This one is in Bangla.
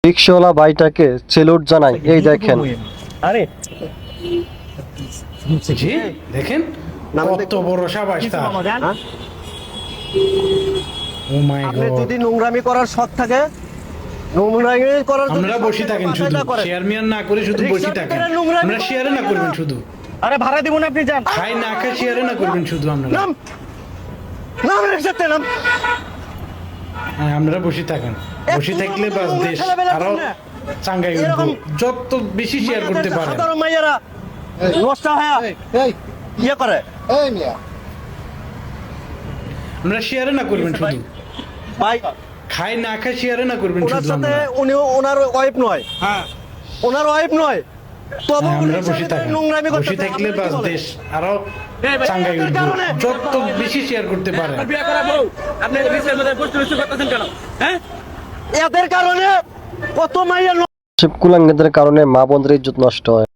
রিকশাওয়ালা ভাইটাকে সেলুট জানাই, এই দেখেন। আরে জি দেখেন কত বড় সাবাস তার। ও মাই আপনি গড, যদি নোংরামি করার শখ থাকে, নোংরামি করার যদি আমরা শখ বসে থাকে, থাকেন বাসায় শুধু না করেন। শেয়ার মিয়ার না করে শুধু বসে রিকশার থাকেন। ভিতরে নোংরামি আমরা করেন শেয়ারে না কেন? করবেন শুধু, আরে ভাড়া দিব না, আপনি যান। খাই না খাই শেয়ারে না করবেন শুধু আমরা। নাম নাম রিকশাতে নাম। হ্যাঁ, আমরা বসে থাকেন, বসে থাকলে বাস দেশ আরো চাঙ্গাই উঠবো। এরকম যত বেশি শেয়ার করতে পারেন। সাধারণ মাইয়ারা নষ্ট হয়ে ইয়ে করে। আমরা শেয়ারে না করবেন শুধু, ভাই খাই না খাই শেয়ারে না করবেন ওনার শুধু সাথে আমরা। উনি ওনার ওয়াইফ নয়, ওনার ওয়াইফ নয়, তবে হ্যাঁ, উনি আমরা বসে রিকশার ভিতরে থাকেন, নোংরামি বসে করতেছে। থাকলে আপনারা বাস কি বলেন? দেশ আরো চাঙ্গাই এদের উঠবো। কারণে যত বেশি শেয়ার করতে পারেন। এদের কারণে কত মাইয়া কুলাঙ্গাদের কারণে মা বোনদের ইজ্জত নষ্ট হয়।